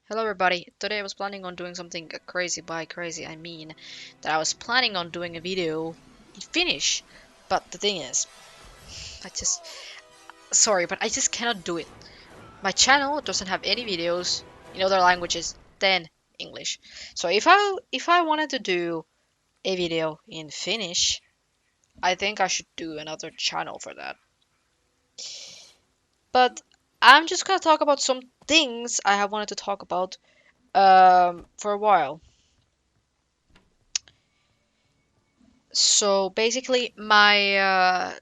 Hello everybody. Today I was planning on doing something crazy. By crazy I mean that I was planning on doing a video in Finnish. But the thing is, I just sorry, but I just cannot do it. My channel doesn't have any videos in other languages than English. So if I wanted to do a video in Finnish, I think I should do another channel for that. But I'm just gonna talk about some things I have wanted to talk about for a while. So basically, I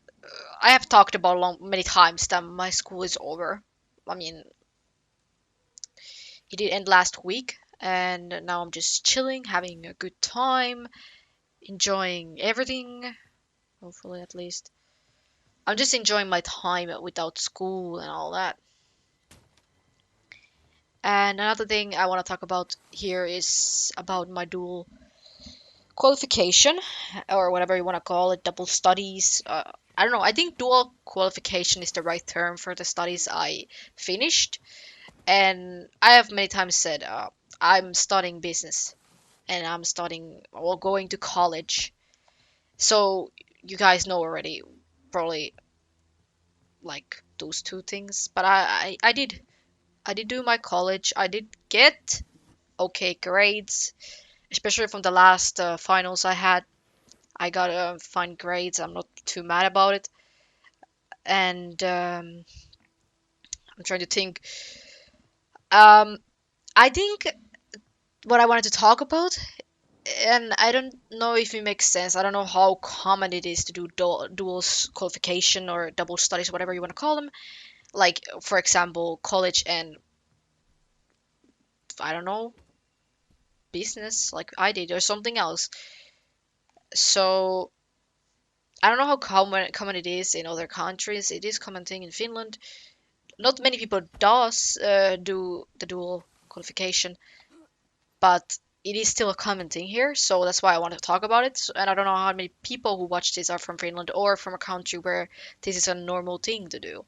have talked about many times that my school is over. I mean, it did end last week, and now I'm just chilling, having a good time, enjoying everything. Hopefully, at least. I'm just enjoying my time without school and all that. And another thing I want to talk about here is about my dual qualification, or whatever you want to call it, double studies. I don't know. I think dual qualification is the right term for the studies I finished. And I have many times said I'm studying business and I'm studying or going to college. So you guys know already, probably like those two things. But I did do my college. I did get okay grades, especially from the last finals I had. I got fine grades. I'm not too mad about it. And I'm trying to think. Um, I think what I wanted to talk about, and I don't know if it makes sense. I don't know how common it is to do dual qualification or double studies, whatever you want to call them. Like, for example, college and I don't know, business, like I did, or something else. So I don't know how common it is in other countries. It is common thing in Finland. Not many people does do the dual qualification, but it is still a common thing here, so that's why I want to talk about it. And I don't know how many people who watch this are from Finland or from a country where this is a normal thing to do.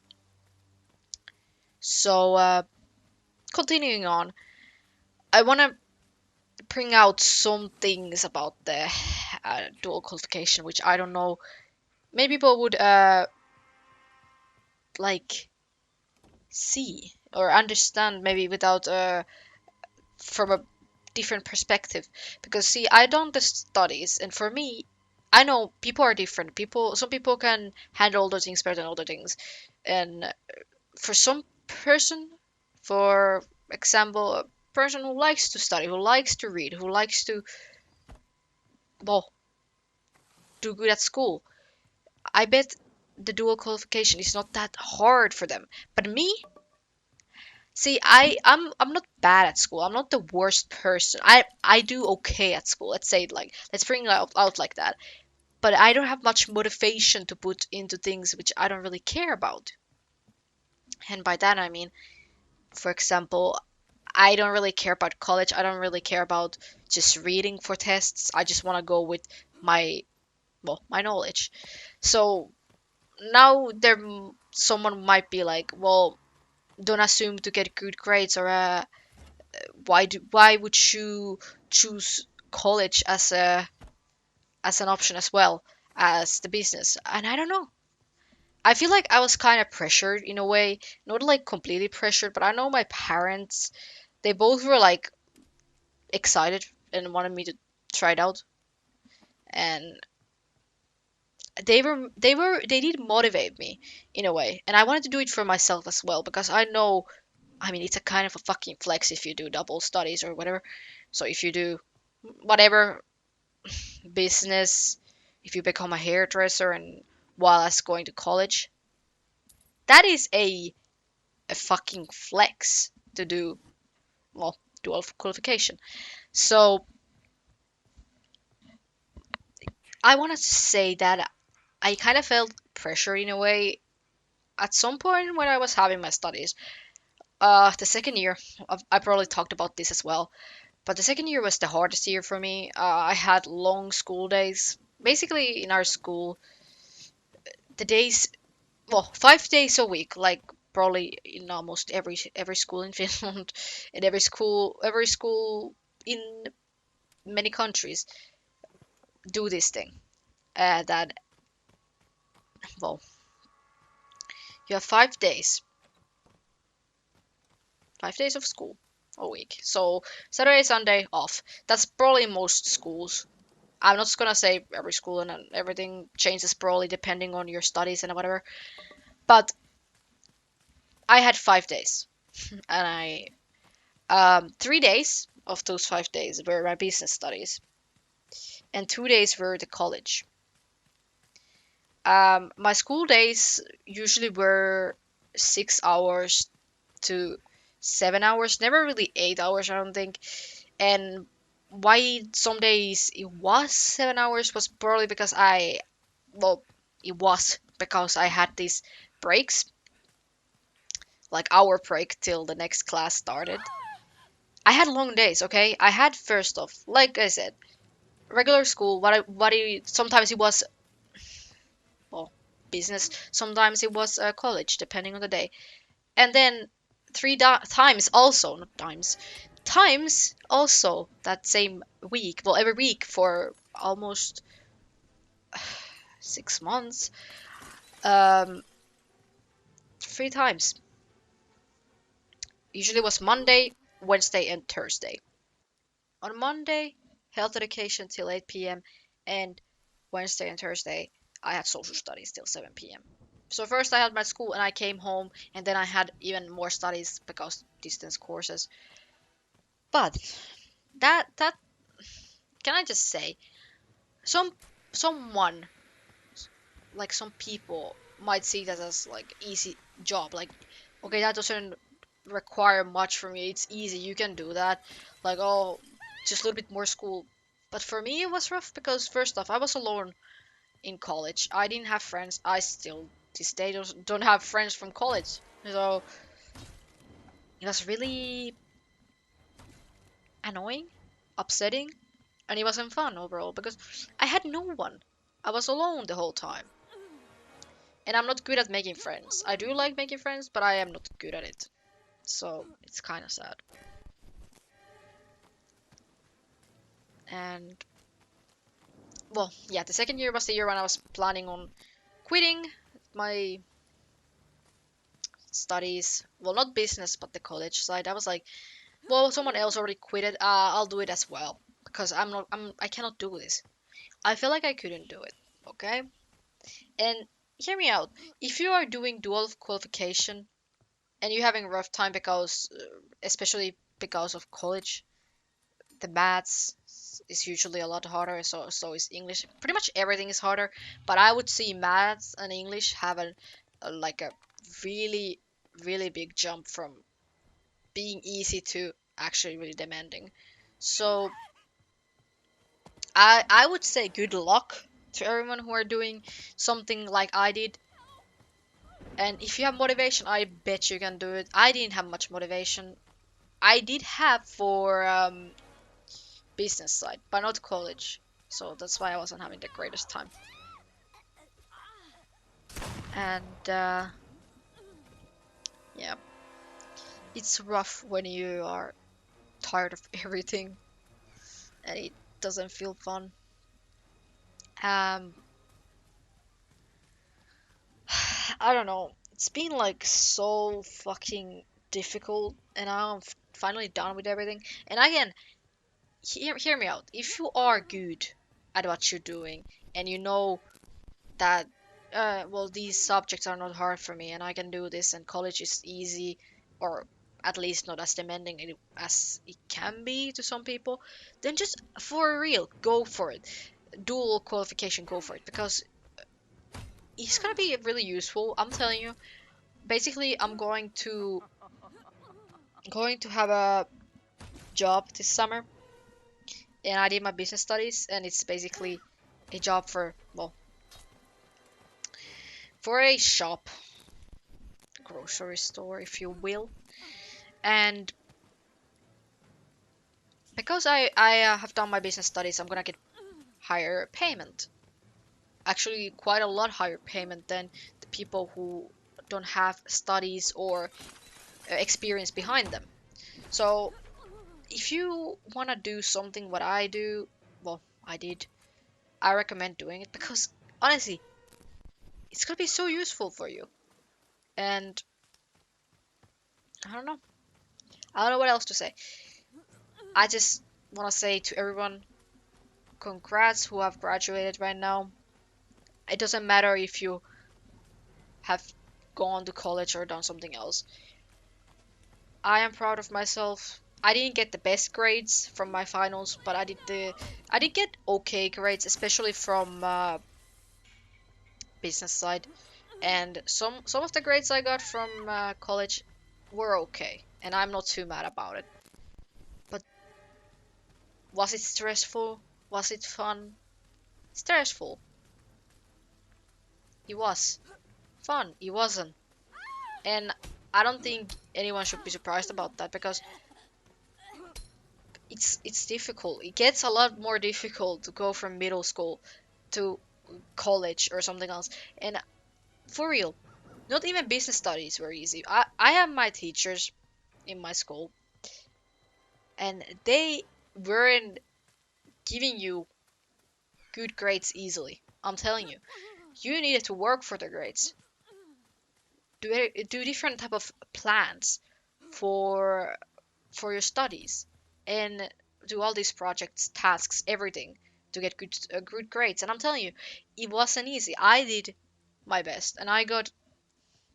So, continuing on, I want to bring out some things about the dual qualification, which I don't know. Many people would like see or understand maybe without from a different perspective, because see, I done the studies, and for me, I know people are different. Some people can handle older things better than older things, and for some person, for example, a person who likes to study, who likes to read, who likes to, well, do good at school, I bet the dual qualification is not that hard for them. But me, see, I'm not bad at school. I'm not the worst person. I do okay at school. Let's say it like, let's bring it out like that. But I don't have much motivation to put into things which I don't really care about. And by that I mean, for example, I don't really care about college. I don't really care about just reading for tests. I just want to go with my, well, my knowledge. So now someone might be like, well, don't assume to get good grades, or why would you choose college as an option as well as the business? And I don't know. I feel like I was kind of pressured in a way, not like completely pressured, but I know my parents, they both were like excited and wanted me to try it out, and they did motivate me in a way, and I wanted to do it for myself as well, because I know, I mean, it's a kind of a fucking flex if you do double studies or whatever. So if you do whatever business, if you become a hairdresser and while as going to college, that is a fucking flex to do, well, dual qualification. So I want to say that I kind of felt pressure in a way at some point when I was having my studies. The second year, I probably talked about this as well, but the second year was the hardest year for me. I had long school days. Basically, in our school, the days, well, 5 days a week, like probably in almost every school in Finland, and every school in many countries do this thing. That well, you have 5 days, 5 days of school a week. So Saturday, Sunday off. That's probably most schools. I'm not gonna say every school and everything changes probably depending on your studies and whatever. But I had 5 days, and 3 days of those 5 days were my business studies, and 2 days were the college. My school days usually were 6 hours to 7 hours, never really 8 hours, I don't think. And why some days it was 7 hours was probably because well, it was because I had these breaks, like hour break till the next class started. I had long days, okay? I had first off, like I said, regular school. Sometimes it was well business, sometimes it was college, depending on the day. And then times also, not times also that same week. Well, every week for almost 6 months. Um, 3 times. Usually was Monday, Wednesday, and Thursday. On Monday, health education till 8 p.m. and Wednesday and Thursday, I had social studies till 7 p.m. So first I had my school and I came home and then I had even more studies because distance courses. But that can I just say some someone like some people might see that as like easy job, like okay, that doesn't require much from you, it's easy, you can do that, like oh, just a little bit more school. But for me it was rough because first off I was alone in college, I didn't have friends, I still this day don't have friends from college, so it was really annoying, upsetting, and it wasn't fun overall because I had no one, I was alone the whole time. And I'm not good at making friends. I do like making friends, but I am not good at it. So it's kind of sad. And well, yeah, the second year was the year when I was planning on quitting my studies. Well, not business, but the college side. I was like, well, someone else already quit it. I'll do it as well because I cannot do this. I feel like I couldn't do it. Okay. And hear me out. If you are doing dual qualification and you're having a rough time because, especially because of college, the maths is usually a lot harder, so is English. Pretty much everything is harder, but I would see maths and English have a really really big jump from being easy to actually really demanding. So I would say good luck to everyone who are doing something like I did. And if you have motivation, I bet you can do it. I didn't have much motivation. I did have for business side, but not college. So that's why I wasn't having the greatest time. And yeah, it's rough when you are tired of everything and it doesn't feel fun. Um, I don't know. It's been like so fucking difficult, and now I'm finally done with everything. And again, hear me out. If you are good at what you're doing, and you know that well, these subjects are not hard for me and I can do this and college is easy, or at least not as demanding as it can be to some people, then just for real go for it. Dual qualification, go for it because it's gonna be really useful, I'm telling you. Basically I'm going to have a job this summer, and I did my business studies, and it's basically a job for, well, for a shop, grocery store if you will. And because I have done my business studies, I'm gonna get higher payment. Actually, quite a lot higher payment than the people who don't have studies or experience behind them. So if you want to do something what I do, well, I did, I recommend doing it because honestly, it's gonna be so useful for you. And I don't know. I don't know what else to say. I just want to say to everyone, congrats who have graduated right now. It doesn't matter if you have gone to college or done something else. I am proud of myself. I didn't get the best grades from my finals, but I did get okay grades, especially from business side. And some of the grades I got from college were okay, and I'm not too mad about it. But was it stressful? Was it fun? Stressful. It was. Fun. It wasn't. And I don't think anyone should be surprised about that because it's difficult. It gets a lot more difficult to go from middle school to college or something else. And for real, not even business studies were easy. I have my teachers in my school, and they weren't giving you good grades easily. I'm telling you, you needed to work for the grades. Do different type of plans for your studies, and do all these projects, tasks, everything to get good grades. And I'm telling you, it wasn't easy. I did my best, and I got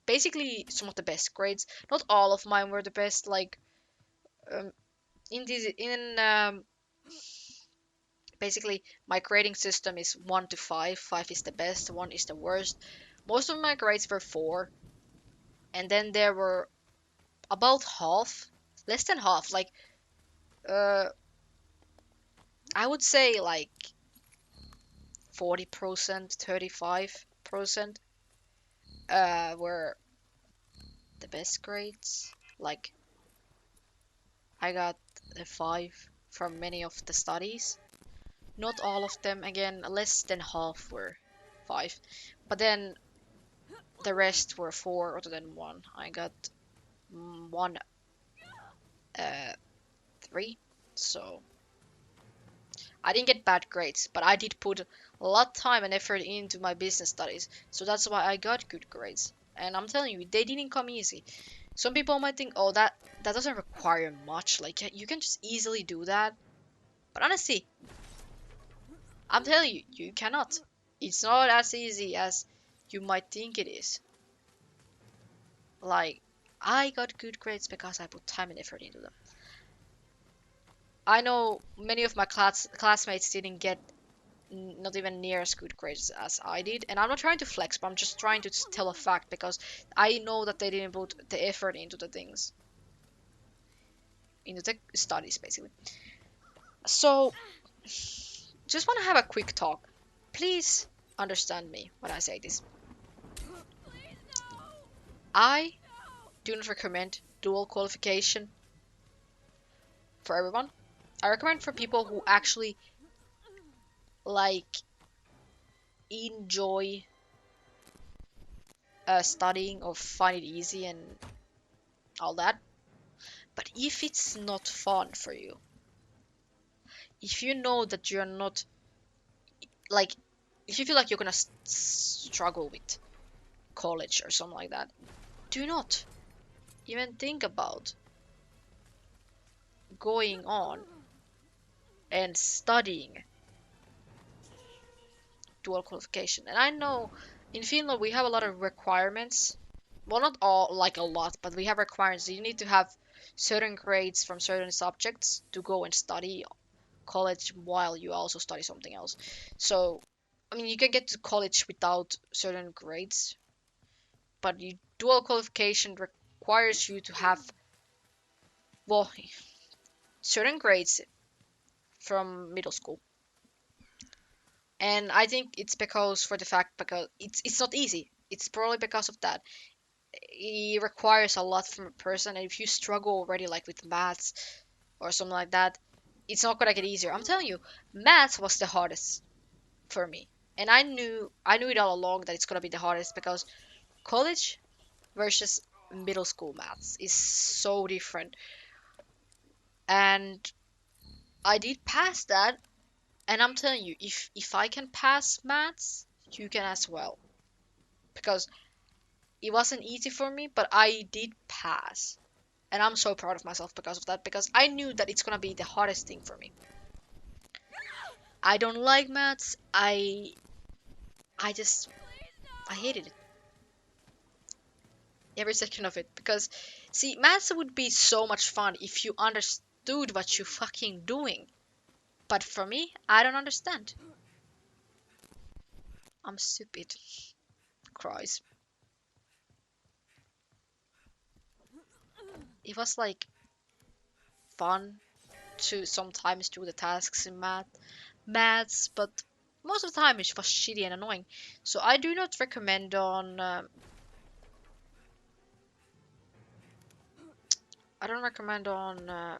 basically some of the best grades. Not all of mine were the best. Like um, in basically my grading system is 1 to 5. 5 is the best, 1 is the worst. Most of my grades were 4, and then there were about half, less than half, like uh I would say like 40%, 35% were the best grades. Like I got a 5 from many of the studies. Not all of them, again, less than half were 5. But then the rest were 4 other than 1. I got 1 uh 3. So I didn't get bad grades, but I did put a lot of time and effort into my business studies. So that's why I got good grades. And I'm telling you, they didn't come easy. Some people might think, oh, that doesn't require much. Like you can just easily do that. But honestly, I'm telling you, you cannot. It's not as easy as you might think it is. Like I got good grades because I put time and effort into them. I know many of my classmates didn't get not even near as good grades as I did. And I'm not trying to flex, but I'm just trying to tell a fact because I know that they didn't put the effort into the things, into the studies, basically. So, just want to have a quick talk. Please understand me when I say this. I do not recommend dual qualification for everyone. I recommend for people who actually like enjoy studying or find it easy and all that. But if it's not fun for you, if you know that you're not like, if you feel like you're gonna struggle with college or something like that, do not even think about going on and studying dual qualification. And I know in Finland we have a lot of requirements. Well, not all, like a lot, but we have requirements. You need to have certain grades from certain subjects to go and study college while you also study something else. So, I mean, you can get to college without certain grades, but dual qualification requires you to have, well, certain grades from middle school. And I think it's because for the fact because it's not easy. It's probably because of that. It requires a lot from a person, and if you struggle already like with maths or something like that, it's not gonna get easier. I'm telling you, maths was the hardest for me. And I knew it all along that it's gonna be the hardest because college versus middle school maths is so different. And I did pass that, and I'm telling you, if I can pass maths, you can as well. Because it wasn't easy for me, but I did pass. And I'm so proud of myself because of that, because I knew that it's gonna be the hardest thing for me. I don't like maths. I just I hated it. Every second of it. Because see, maths would be so much fun if you understood what you fucking doing. But for me, I don't understand. I'm stupid. Cries. It was like fun to sometimes do the tasks in maths, but most of the time it was shitty and annoying. So I do not recommend on I don't recommend on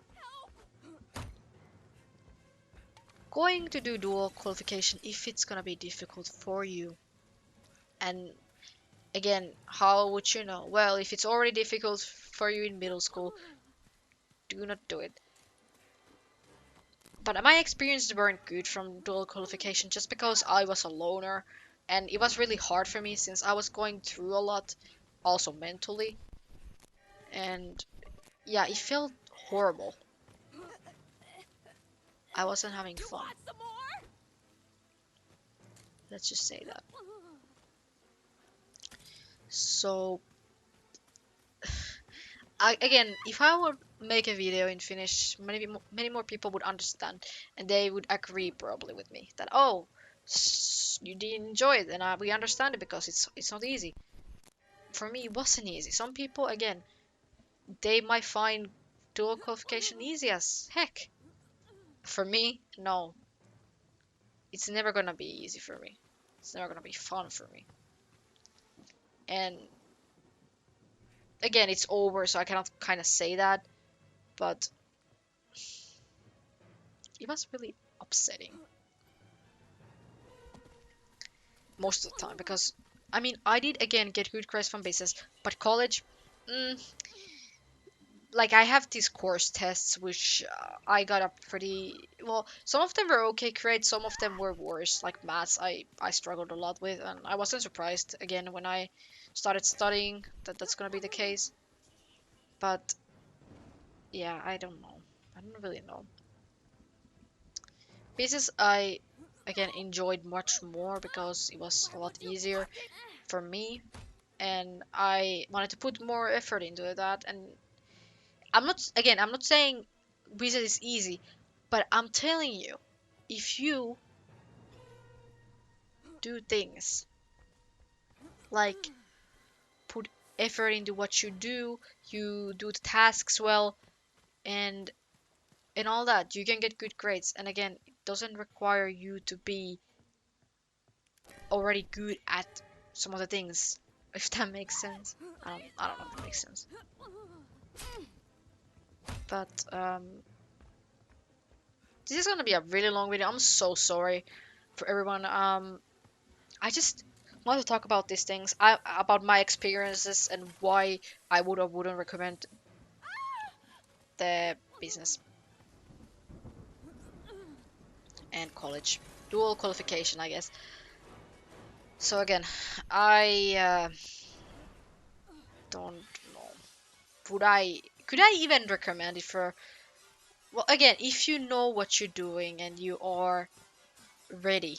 going to do dual qualification if it's gonna be difficult for you. And again, how would you know? Well, if it's already difficult for you in middle school, do not do it. But my experiences weren't good from dual qualification just because I was a loner and it was really hard for me since I was going through a lot, also mentally. And yeah, it felt horrible. I wasn't having fun. Let's just say that. So, again, if I would make a video in Finnish, many more people would understand, and they would agree probably with me that you didn't enjoy it, and we understand it because it's not easy. For me, it wasn't easy. Some people, again, they might find dual qualification easy as heck. For me, no, it's never gonna be easy for me. It's never gonna be fun for me. And again, it's over, so I cannot kind of say that, but it was really upsetting most of the time because I mean, I did again get good grades from business, but college, mm, like I have these course tests which I got a pretty well. Some of them were okay grades, some of them were worse. Like maths, I struggled a lot with, and I wasn't surprised again when I started studying that that's gonna be the case. But yeah, I don't know. I don't really know. Business, I again enjoyed much more because it was a lot easier for me, and I wanted to put more effort into that. And I'm not saying business is easy, but I'm telling you, if you do things like put effort into what you do the tasks well, and all that, you can get good grades. And again, it doesn't require you to be already good at some of the things, if that makes sense. I don't know if that makes sense. But this is gonna be a really long video. I'm so sorry for everyone. I just want to talk about these things. About my experiences and why I would or wouldn't recommend the business and college dual qualification, I guess. So again, I don't know. Could I even recommend it for? Well, again, if you know what you're doing and you are ready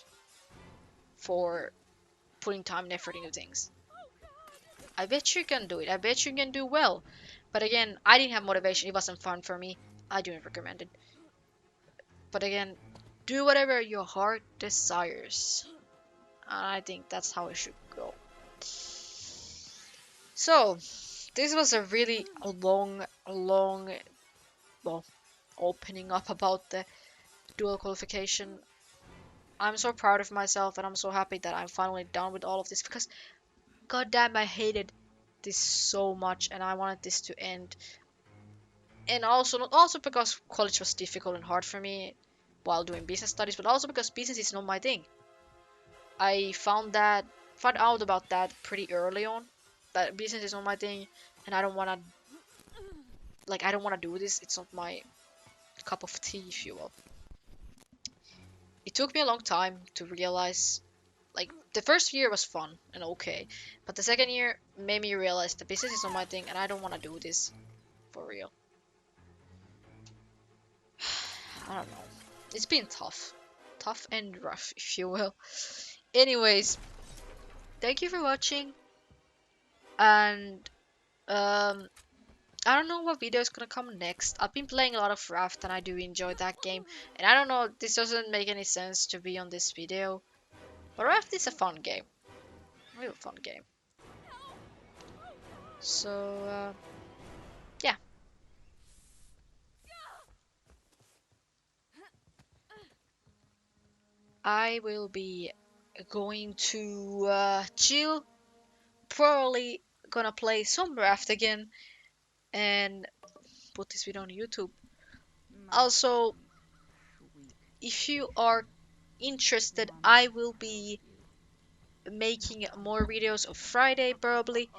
for putting time and effort into things, I bet you can do it. I bet you can do well. But again, I didn't have motivation. It wasn't fun for me. I do not recommend it. But again, do whatever your heart desires. And I think that's how it should go. So, this was a really long, well, opening up about the dual qualification. I'm so proud of myself and I'm so happy that I'm finally done with all of this because goddamn, I hated this so much and I wanted this to end. And also, not also because college was difficult and hard for me while doing business studies, but also because business is not my thing. I found out about that pretty early on, that business is not my thing, and I don't wanna I don't wanna do this. It's not my cup of tea, if you will. It took me a long time to realize. Like the first year was fun and okay, but the second year made me realize the business is not my thing, and I don't wanna do this for real. I don't know. It's been tough. Tough and rough, if you will. Anyways, thank you for watching. And I don't know what video is gonna come next. I've been playing a lot of Raft and I do enjoy that game. And I don't know, this doesn't make any sense to be on this video. But Raft is a fun game. Real fun game. So, yeah. I will be going to chill. Probably gonna play some Raft again. And put this video on YouTube. Also, if you are interested, I will be making more videos of Friday probably.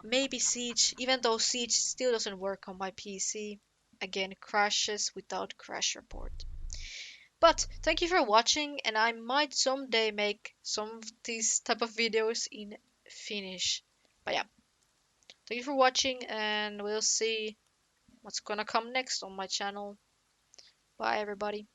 Maybe Siege, even though Siege still doesn't work on my PC. Again, crashes without crash report. But thank you for watching, and I might someday make some of these type of videos in Finnish. But yeah, thank you for watching, and we'll see what's gonna come next on my channel. Bye everybody.